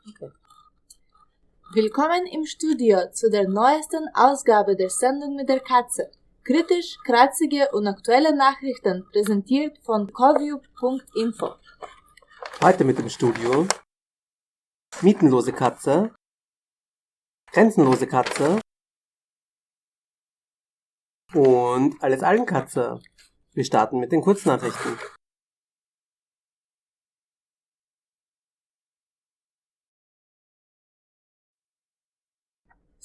Okay. Willkommen im Studio zu der neuesten Ausgabe der Sendung mit der Katze. Kritisch, kratzige und aktuelle Nachrichten präsentiert von coview.info. Heute mit dem Studio Mietenlose Katze, Grenzenlose Katze und Alles allen Katze. Wir starten mit den Kurznachrichten.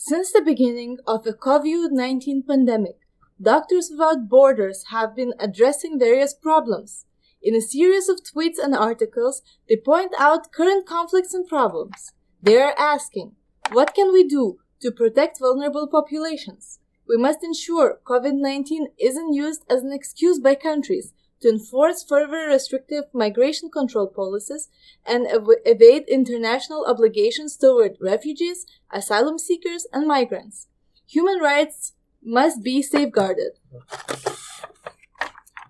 Since the beginning of the COVID-19 pandemic, Doctors Without Borders have been addressing various problems. In a series of tweets and articles, they point out current conflicts and problems. They are asking, what can we do to protect vulnerable populations? We must ensure COVID-19 isn't used as an excuse by countries to enforce further restrictive migration control policies and evade international obligations toward refugees, asylum seekers, and migrants. Human rights must be safeguarded.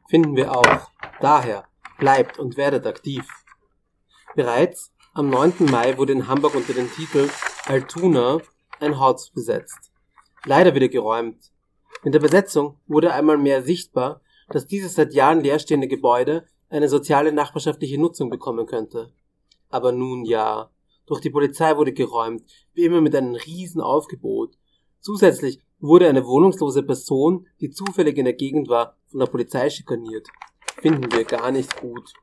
Finden wir auch. Daher bleibt und werdet aktiv. Bereits am 9. Mai wurde in Hamburg unter dem Titel Altona ein Haus besetzt. Leider wieder geräumt. Mit der Besetzung wurde einmal mehr sichtbar, dass dieses seit Jahren leerstehende Gebäude eine soziale nachbarschaftliche Nutzung bekommen könnte. Aber nun ja, durch die Polizei wurde geräumt, wie immer mit einem riesen Aufgebot. Zusätzlich wurde eine wohnungslose Person, die zufällig in der Gegend war, von der Polizei schikaniert. Finden wir gar nicht gut.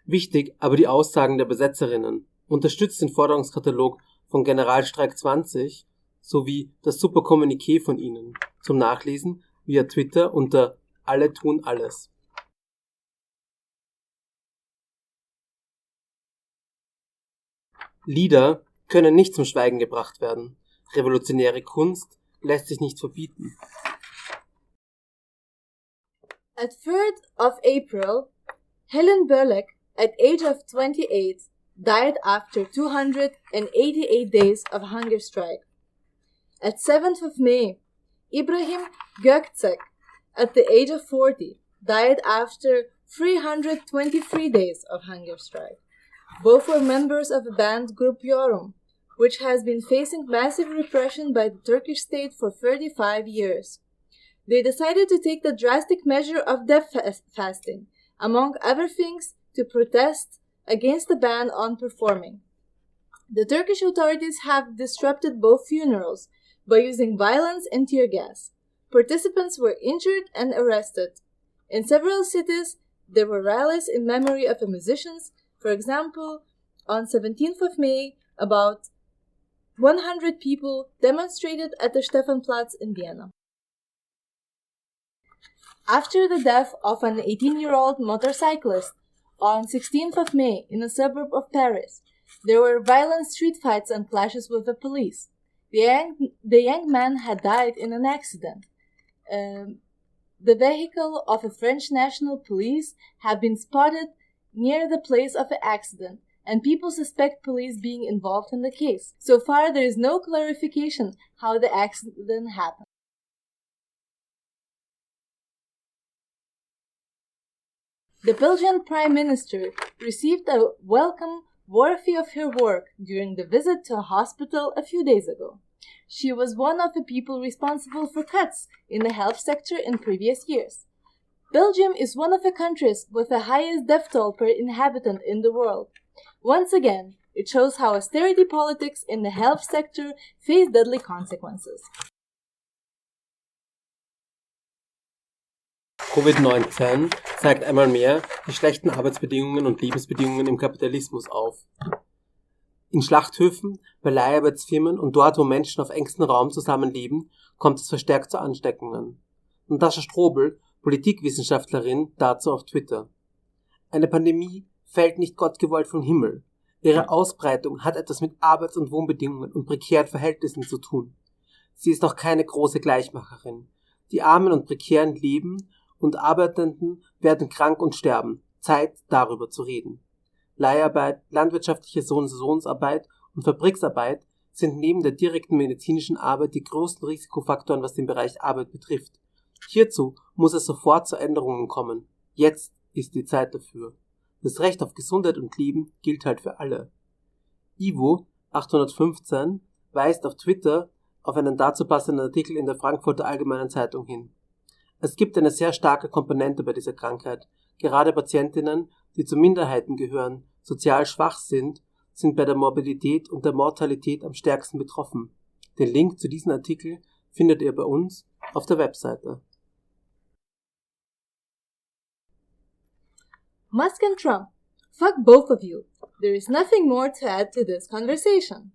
Wichtig aber die Aussagen der Besetzerinnen. Unterstützt den Forderungskatalog von Generalstreik 20 sowie das super Kommuniqué von ihnen. Zum Nachlesen via Twitter unter Alle tun alles. Lieder können nicht zum Schweigen gebracht werden. Revolutionäre Kunst lässt sich nicht verbieten. At 3rd of April, Helen Berlek, at age of 28, died after 288 days of hunger strike. At 7th of May, Ibrahim Gökçek, at the age of 40, died after 323 days of hunger strike. Both were members of a band group Yorum, which has been facing massive repression by the Turkish state for 35 years. They decided to take the drastic measure of death fasting, among other things, to protest against the ban on performing. The Turkish authorities have disrupted both funerals by using violence and tear gas. Participants were injured and arrested. In several cities, there were rallies in memory of the musicians. For example, on 17th of May, about 100 people demonstrated at the Stephanplatz in Vienna. After the death of an 18-year-old motorcyclist on 16th of May in a suburb of Paris, there were violent street fights and clashes with the police. The young man had died in an accident. The vehicle of the French National Police had been spotted near the place of the accident, and people suspect police being involved in the case. So far, there is no clarification how the accident happened. The Belgian Prime Minister received a welcome worthy of her work during the visit to a hospital a few days ago. She was one of the people responsible for cuts in the health sector in previous years. Belgium is one of the countries with the highest death toll per inhabitant in the world. Once again, it shows how austerity politics in the health sector face deadly consequences. Covid-19 zeigt einmal mehr die schlechten Arbeitsbedingungen und Lebensbedingungen im Kapitalismus auf. In Schlachthöfen, bei Leiharbeitsfirmen und dort, wo Menschen auf engstem Raum zusammenleben, kommt es verstärkt zu Ansteckungen. Natascha Strobel, Politikwissenschaftlerin, dazu auf Twitter. Eine Pandemie fällt nicht gottgewollt vom Himmel. Ihre Ausbreitung hat etwas mit Arbeits- und Wohnbedingungen und prekären Verhältnissen zu tun. Sie ist auch keine große Gleichmacherin. Die Armen und prekären leben und Arbeitenden werden krank und sterben. Zeit, darüber zu reden. Leiharbeit, landwirtschaftliche Saisonarbeit und Fabriksarbeit sind neben der direkten medizinischen Arbeit die größten Risikofaktoren, was den Bereich Arbeit betrifft. Hierzu muss es sofort zu Änderungen kommen. Jetzt ist die Zeit dafür. Das Recht auf Gesundheit und Leben gilt halt für alle. Ivo 815 weist auf Twitter auf einen dazu passenden Artikel in der Frankfurter Allgemeinen Zeitung hin. Es gibt eine sehr starke Komponente bei dieser Krankheit. Gerade Patientinnen, die zu Minderheiten gehören, sozial schwach sind bei der Morbidität und der Mortalität am stärksten betroffen. Den Link zu diesem Artikel findet ihr bei uns auf der Webseite. Musk and Trump. Fuck both of you. There is nothing more to add to this conversation.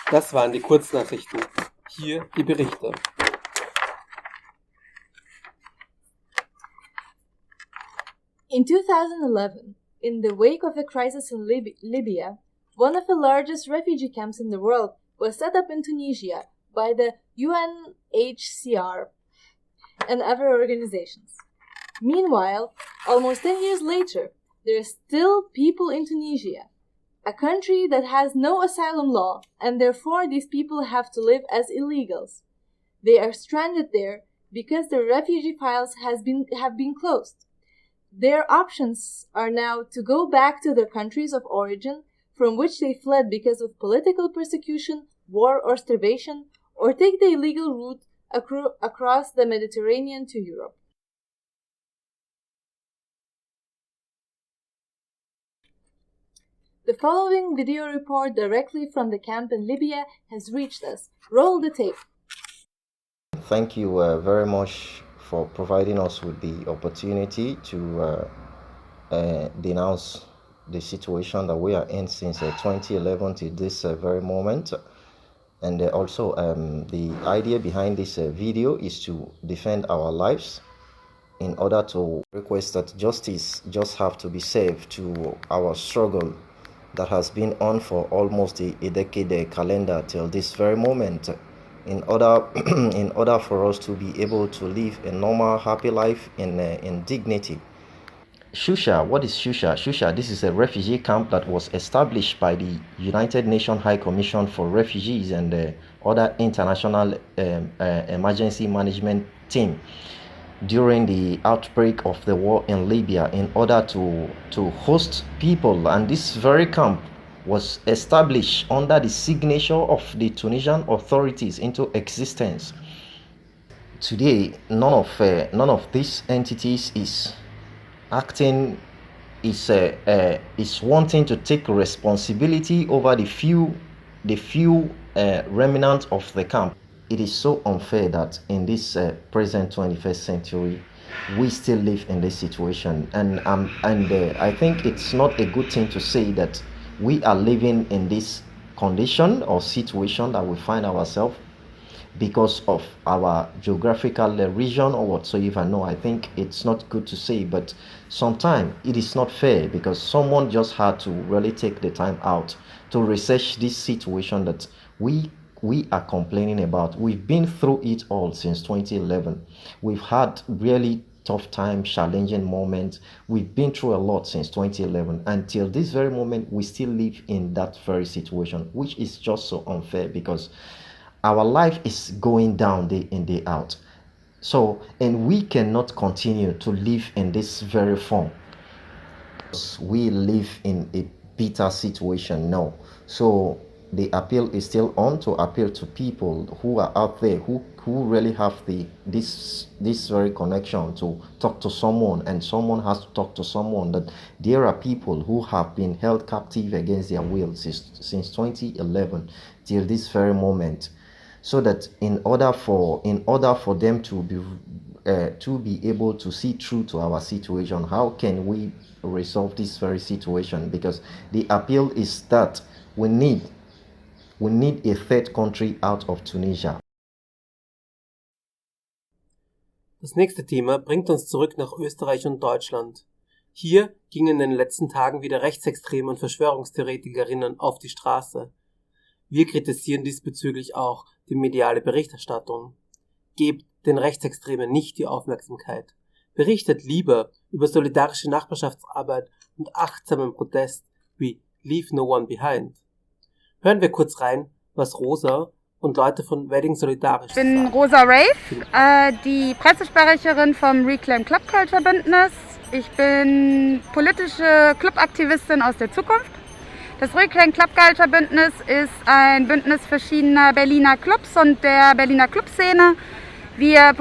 Das waren die Kurznachrichten. Hier die Berichte. In 2011, in the wake of a crisis in Libya, one of the largest refugee camps in the world was set up in Tunisia by the UNHCR and other organizations. Meanwhile, almost 10 years later, there are still people in Tunisia, a country that has no asylum law, and therefore these people have to live as illegals. They are stranded there because their refugee files have been closed. Their options are now to go back to their countries of origin from which they fled because of political persecution, war, or starvation, or take the illegal route across the Mediterranean to Europe. The following video report directly from the camp in Libya has reached us. Roll the tape. Thank you very much for providing us with the opportunity to denounce the situation that we are in since 2011 to this very moment. And also the idea behind this video is to defend our lives in order to request that justice just have to be served to our struggle that has been on for almost a decade calendar till this very moment, in order for us to be able to live a normal, happy life in dignity. Shusha, what is Shusha? Shusha, this is a refugee camp that was established by the United Nations High Commission for Refugees and other international emergency management team during the outbreak of the war in Libya in order to host people. And this very camp was established under the signature of the Tunisian authorities into existence. Today, none of these entities is acting, is wanting to take responsibility over the few remnants of the camp. It is so unfair that in this present 21st century, we still live in this situation. And I think it's not a good thing to say that we are living in this condition or situation that we find ourselves because of our geographical region or whatsoever. No, I think it's not good to say, but sometimes it is not fair because someone just had to really take the time out to research this situation that we are complaining about. We've been through it all since 2011. We've had really tough times, challenging moments. We've been through a lot since 2011. Until this very moment, we still live in that very situation, which is just so unfair because our life is going down day in, day out. So, and we cannot continue to live in this very form. We live in a bitter situation now. So the appeal is still on to appeal to people who are out there who really have this very connection to talk to someone, and someone has to talk to someone, that there are people who have been held captive against their will since 2011 till this very moment, so that in order for them to be able to see through to our situation, how can we resolve this very situation? Because the appeal is that we need a third country out of Tunisia. Das nächste Thema bringt uns zurück nach Österreich und Deutschland. Hier gingen in den letzten Tagen wieder Rechtsextreme und Verschwörungstheoretikerinnen auf die Straße. Wir kritisieren diesbezüglich auch die mediale Berichterstattung. Gebt den Rechtsextremen nicht die Aufmerksamkeit. Berichtet lieber über solidarische Nachbarschaftsarbeit und achtsamen Protest wie Leave No One Behind. Hören wir kurz rein, was Rosa und Leute von Wedding Solidarisch. Ich bin Rosa Rafe, die Pressesprecherin vom Reclaim Club Culture Bündnis. Ich bin politische Clubaktivistin aus der Zukunft. Das Reclaim Club Culture Bündnis ist ein Bündnis verschiedener Berliner Clubs und der Berliner Clubszene. Wir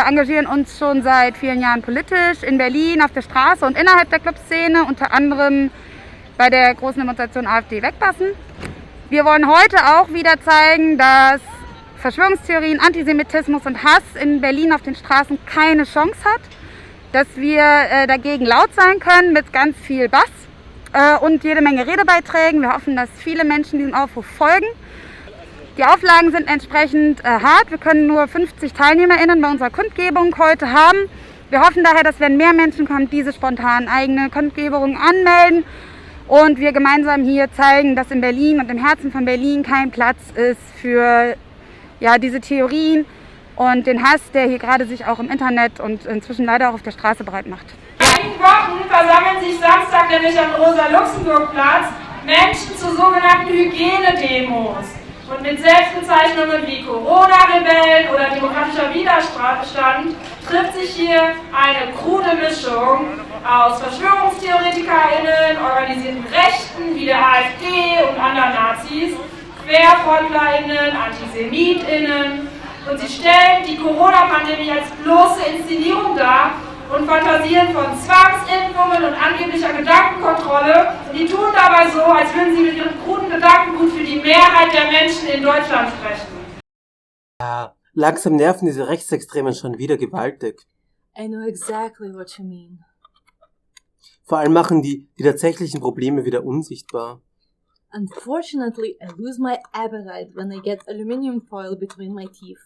engagieren uns schon seit vielen Jahren politisch in Berlin, auf der Straße und innerhalb der Clubszene, unter anderem bei der großen Demonstration AfD wegpassen. Wir wollen heute auch wieder zeigen, dass Verschwörungstheorien, Antisemitismus und Hass in Berlin auf den Straßen keine Chance hat, dass wir dagegen laut sein können mit ganz viel Bass und jede Menge Redebeiträgen. Wir hoffen, dass viele Menschen diesem Aufruf folgen. Die Auflagen sind entsprechend hart. Wir können nur 50 TeilnehmerInnen bei unserer Kundgebung heute haben. Wir hoffen daher, dass wenn mehr Menschen kommen, diese spontan eigene Kundgebungen anmelden und wir gemeinsam hier zeigen, dass in Berlin und im Herzen von Berlin kein Platz ist für diese Theorien und den Hass, der hier gerade sich auch im Internet und inzwischen leider auch auf der Straße breit macht. In einigen Wochen versammeln sich Samstag nämlich am Rosa-Luxemburg-Platz Menschen zu sogenannten Hygienedemos. Und mit Selbstbezeichnungen wie Corona-Rebellen oder demokratischer Widerstand trifft sich hier eine krude Mischung aus VerschwörungstheoretikerInnen, organisierten Rechten wie der AfD und anderen Nazis, QuerfrontlerInnen, AntisemitInnen. Und sie stellen die Corona-Pandemie als bloße Inszenierung dar und fantasieren von Zwangsimpfungen und angeblicher Gedankenkontrolle. Und die tun dabei so, als würden sie mit ihrem kruden Gedankengut für die Mehrheit der Menschen in Deutschland sprechen. Ja, langsam nerven diese Rechtsextremen schon wieder gewaltig. I know exactly what you mean. Vor allem machen die tatsächlichen Probleme wieder unsichtbar. Unfortunately, I lose my appetite when I get aluminium foil between my teeth.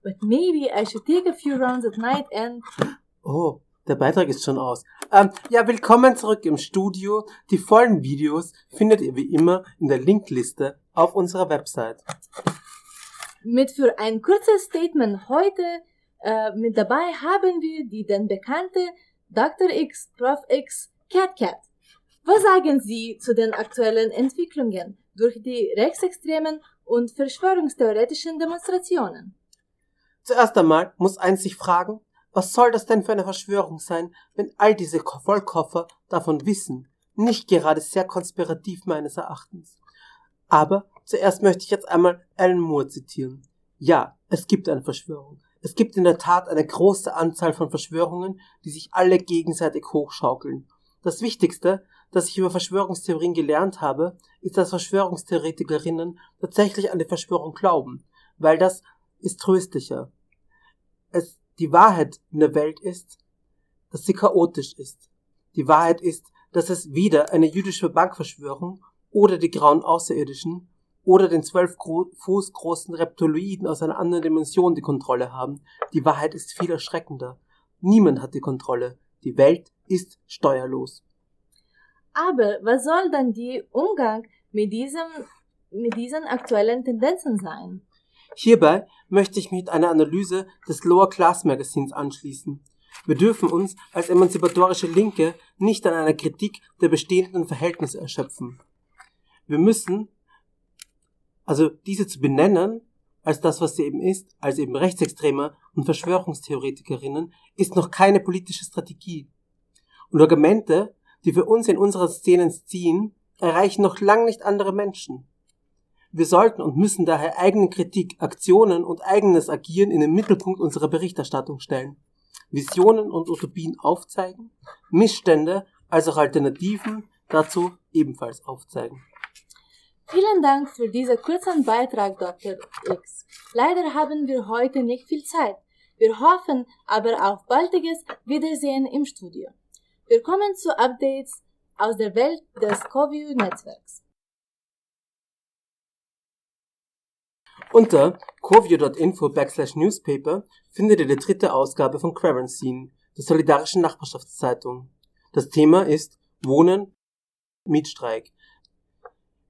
But maybe I should take a few rounds at night and... Oh, der Beitrag ist schon aus. Willkommen zurück im Studio. Die vollen Videos findet ihr wie immer in der Linkliste auf unserer Website. Mit für ein kurzes Statement heute mit dabei haben wir die dann bekannte Dr. X, Prof. X, Cat. Was sagen Sie zu den aktuellen Entwicklungen durch die rechtsextremen und verschwörungstheoretischen Demonstrationen? Zuerst einmal muss eins sich fragen, was soll das denn für eine Verschwörung sein, wenn all diese Vollkoffer davon wissen? Nicht gerade sehr konspirativ meines Erachtens. Aber zuerst möchte ich jetzt einmal Alan Moore zitieren. Ja, es gibt eine Verschwörung. Es gibt in der Tat eine große Anzahl von Verschwörungen, die sich alle gegenseitig hochschaukeln. Das Wichtigste, das ich über Verschwörungstheorien gelernt habe, ist, dass Verschwörungstheoretikerinnen tatsächlich an die Verschwörung glauben, weil das ist tröstlicher. Die Wahrheit in der Welt ist, dass sie chaotisch ist. Die Wahrheit ist, dass es weder eine jüdische Bankverschwörung oder die grauen Außerirdischen oder den 12 Fuß großen Reptiloiden aus einer anderen Dimension die Kontrolle haben. Die Wahrheit ist viel erschreckender. Niemand hat die Kontrolle. Die Welt ist steuerlos. Aber was soll dann der Umgang mit diesen aktuellen Tendenzen sein? Hierbei möchte ich mich mit einer Analyse des Lower Class Magazins anschließen. Wir dürfen uns als emanzipatorische Linke nicht an einer Kritik der bestehenden Verhältnisse erschöpfen. Wir müssen also diese zu benennen als das, was sie eben ist, als eben Rechtsextremer und Verschwörungstheoretikerinnen, ist noch keine politische Strategie. Und Argumente, die für uns in unseren Szenen ziehen, erreichen noch lang nicht andere Menschen. Wir sollten und müssen daher eigene Kritik, Aktionen und eigenes Agieren in den Mittelpunkt unserer Berichterstattung stellen, Visionen und Utopien aufzeigen, Missstände als auch Alternativen dazu ebenfalls aufzeigen. Vielen Dank für diesen kurzen Beitrag, Dr. X. Leider haben wir heute nicht viel Zeit. Wir hoffen aber auf baldiges Wiedersehen im Studio. Wir kommen zu Updates aus der Welt des Coview-Netzwerks. Unter coview.info/newspaper findet ihr die 3. Ausgabe von Quarantine, der solidarischen Nachbarschaftszeitung. Das Thema ist Wohnen, Mietstreik.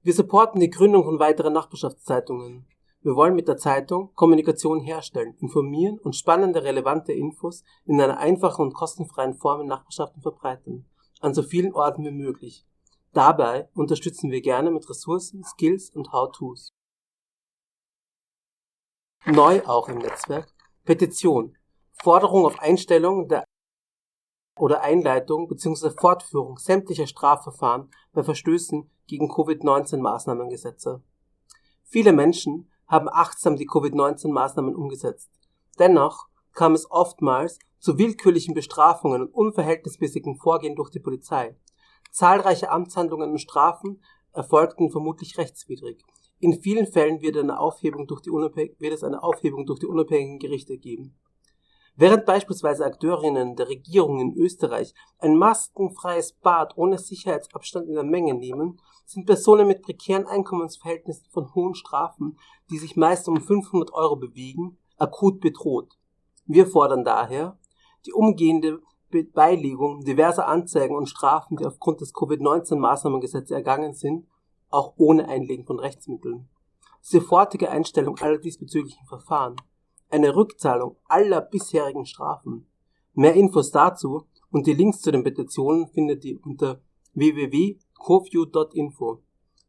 Wir supporten die Gründung von weiteren Nachbarschaftszeitungen. Wir wollen mit der Zeitung Kommunikation herstellen, informieren und spannende, relevante Infos in einer einfachen und kostenfreien Form in Nachbarschaften verbreiten, an so vielen Orten wie möglich. Dabei unterstützen wir gerne mit Ressourcen, Skills und How-Tos. Neu auch im Netzwerk: Petition, Forderung auf Einstellung oder Einleitung bzw. Fortführung sämtlicher Strafverfahren bei Verstößen gegen Covid-19-Maßnahmengesetze. Viele Menschen haben achtsam die Covid-19-Maßnahmen umgesetzt. Dennoch kam es oftmals zu willkürlichen Bestrafungen und unverhältnismäßigem Vorgehen durch die Polizei. Zahlreiche Amtshandlungen und Strafen erfolgten vermutlich rechtswidrig. In vielen Fällen wird es eine Aufhebung durch die unabhängigen Gerichte geben. Während beispielsweise Akteurinnen der Regierung in Österreich ein maskenfreies Bad ohne Sicherheitsabstand in der Menge nehmen, sind Personen mit prekären Einkommensverhältnissen von hohen Strafen, die sich meist um 500 € bewegen, akut bedroht. Wir fordern daher die umgehende Beilegung diverser Anzeigen und Strafen, die aufgrund des Covid-19-Maßnahmengesetzes ergangen sind, auch ohne Einlegen von Rechtsmitteln. Sofortige Einstellung aller diesbezüglichen Verfahren. Eine Rückzahlung aller bisherigen Strafen. Mehr Infos dazu und die Links zu den Petitionen findet ihr unter www.coview.info.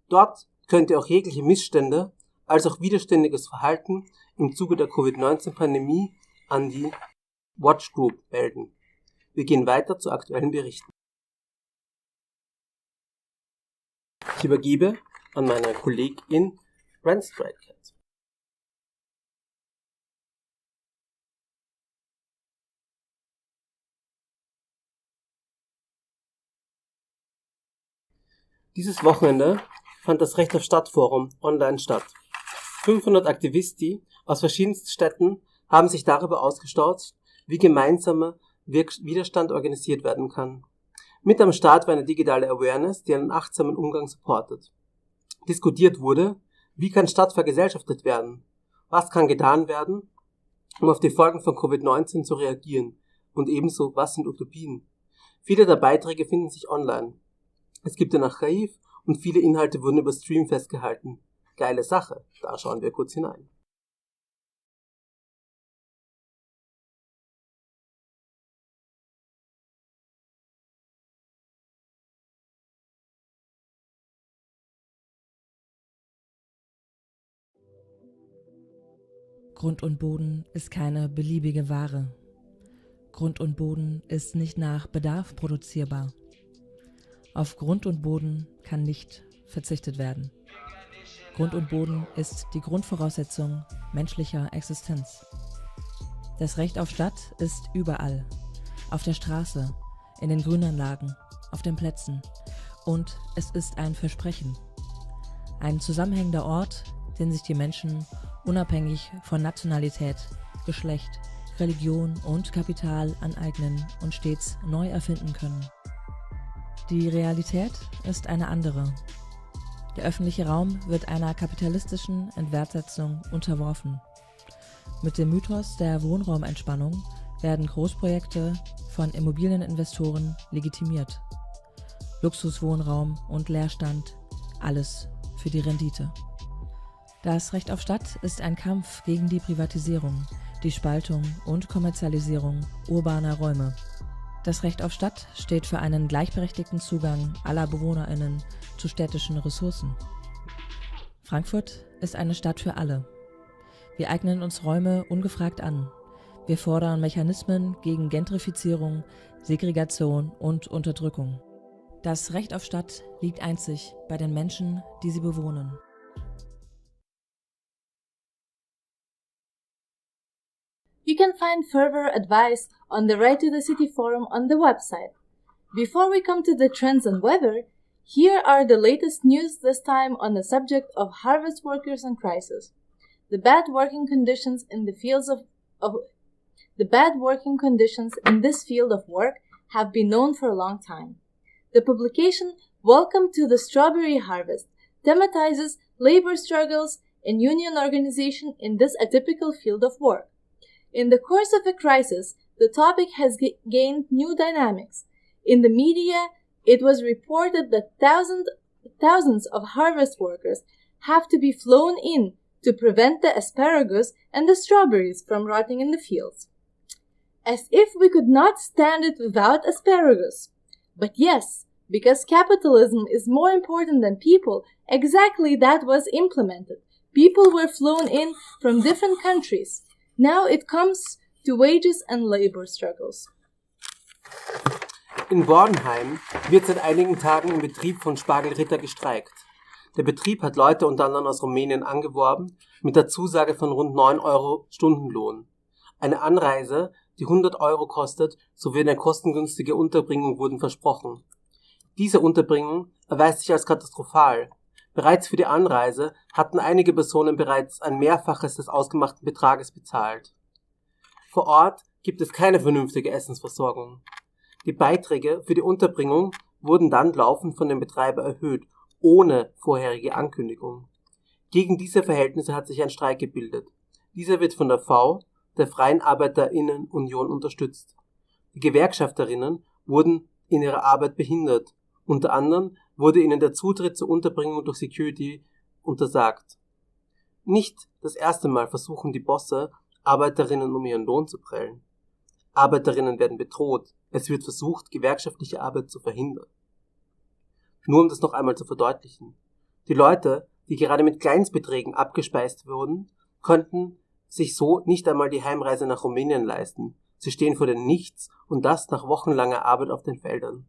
Dort könnt ihr auch jegliche Missstände als auch widerständiges Verhalten im Zuge der Covid-19-Pandemie an die Watch Group melden. Wir gehen weiter zu aktuellen Berichten. Ich übergebe an meine Kollegin Renstradcat. Dieses Wochenende fand das Recht auf Stadt Forum online statt. 500 Aktivisti aus verschiedensten Städten haben sich darüber ausgestaut, wie gemeinsamer Widerstand organisiert werden kann. Mit am Start war eine digitale Awareness, die einen achtsamen Umgang supportet. Diskutiert wurde, wie kann Stadt vergesellschaftet werden? Was kann getan werden, um auf die Folgen von Covid-19 zu reagieren? Und ebenso, was sind Utopien? Viele der Beiträge finden sich online. Es gibt ein Archiv und viele Inhalte wurden über Stream festgehalten. Geile Sache, da schauen wir kurz hinein. Grund und Boden ist keine beliebige Ware. Grund und Boden ist nicht nach Bedarf produzierbar. Auf Grund und Boden kann nicht verzichtet werden. Grund und Boden ist die Grundvoraussetzung menschlicher Existenz. Das Recht auf Stadt ist überall. Auf der Straße, in den Grünanlagen, auf den Plätzen. Und es ist ein Versprechen. Ein zusammenhängender Ort, den sich die Menschen unabhängig von Nationalität, Geschlecht, Religion und Kapital aneignen und stets neu erfinden können. Die Realität ist eine andere. Der öffentliche Raum wird einer kapitalistischen Entwertsetzung unterworfen. Mit dem Mythos der Wohnraumentspannung werden Großprojekte von Immobilieninvestoren legitimiert. Luxuswohnraum und Leerstand, alles für die Rendite. Das Recht auf Stadt ist ein Kampf gegen die Privatisierung, die Spaltung und Kommerzialisierung urbaner Räume. Das Recht auf Stadt steht für einen gleichberechtigten Zugang aller BewohnerInnen zu städtischen Ressourcen. Frankfurt ist eine Stadt für alle. Wir eignen uns Räume ungefragt an. Wir fordern Mechanismen gegen Gentrifizierung, Segregation und Unterdrückung. Das Recht auf Stadt liegt einzig bei den Menschen, die sie bewohnen. You can find further advice on the Right to the City forum on the website. Before we come to the trends and weather, here are the latest news, this time on the subject of harvest workers and crisis. The bad working conditions in the fields the bad working conditions in this field of work have been known for a long time. The publication Welcome to the Strawberry Harvest thematizes labor struggles and union organization in this atypical field of work. In the course of a crisis, the topic has gained new dynamics. In the media, it was reported that thousands of harvest workers have to be flown in to prevent the asparagus and the strawberries from rotting in the fields. As if we could not stand it without asparagus. But yes, because capitalism is more important than people, exactly that was implemented. People were flown in from different countries. Now it comes to wages and labor struggles. In Bornheim wird seit einigen Tagen im Betrieb von Spargelritter gestreikt. Der Betrieb hat Leute unter anderem aus Rumänien angeworben, mit der Zusage von rund 9 Euro Stundenlohn. Eine Anreise, die 100 Euro kostet, sowie eine kostengünstige Unterbringung wurden versprochen. Diese Unterbringung erweist sich als katastrophal. Bereits für die Anreise hatten einige Personen bereits ein Mehrfaches des ausgemachten Betrages bezahlt. Vor Ort gibt es keine vernünftige Essensversorgung. Die Beiträge für die Unterbringung wurden dann laufend von dem Betreiber erhöht, ohne vorherige Ankündigung. Gegen diese Verhältnisse hat sich ein Streik gebildet. Dieser wird von der V, der Freien Arbeiterinnenunion, unterstützt. Die Gewerkschafterinnen wurden in ihrer Arbeit behindert. Unter anderem wurde ihnen der Zutritt zur Unterbringung durch Security untersagt. Nicht das erste Mal versuchen die Bosse, Arbeiterinnen um ihren Lohn zu prellen. Arbeiterinnen werden bedroht. Es wird versucht, gewerkschaftliche Arbeit zu verhindern. Nur um das noch einmal zu verdeutlichen. Die Leute, die gerade mit Kleinstbeträgen abgespeist wurden, konnten sich so nicht einmal die Heimreise nach Rumänien leisten. Sie stehen vor dem Nichts und das nach wochenlanger Arbeit auf den Feldern.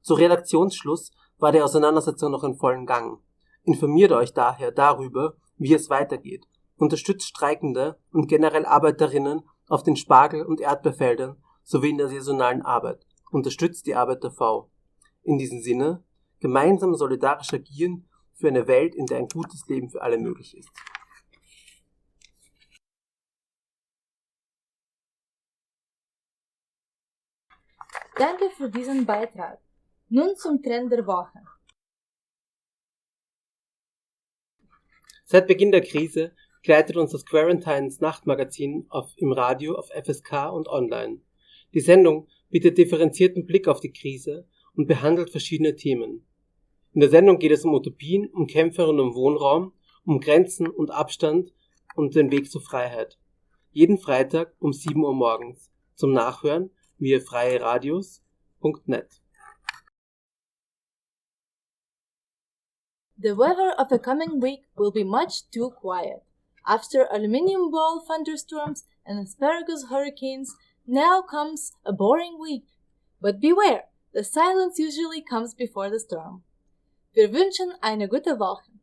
Zu Redaktionsschluss war die Auseinandersetzung noch in vollem Gang. Informiert euch daher darüber, wie es weitergeht. Unterstützt Streikende und generell Arbeiterinnen auf den Spargel- und Erdbeerfeldern sowie in der saisonalen Arbeit. Unterstützt die Arbeit der V. In diesem Sinne, gemeinsam solidarisch agieren für eine Welt, in der ein gutes Leben für alle möglich ist. Danke für diesen Beitrag. Nun zum Trend der Woche. Seit Beginn der Krise begleitet uns das Quarantines Nachtmagazin im Radio, auf FSK und online. Die Sendung bietet differenzierten Blick auf die Krise und behandelt verschiedene Themen. In der Sendung geht es um Utopien, um Kämpferinnen um Wohnraum, um Grenzen und Abstand und den Weg zur Freiheit. Jeden Freitag um 7 Uhr morgens. Zum Nachhören via freieradios.net. The weather of the coming week will be much too quiet. After aluminium ball thunderstorms and asparagus hurricanes, now comes a boring week. But beware, the silence usually comes before the storm. Wir wünschen eine gute Woche.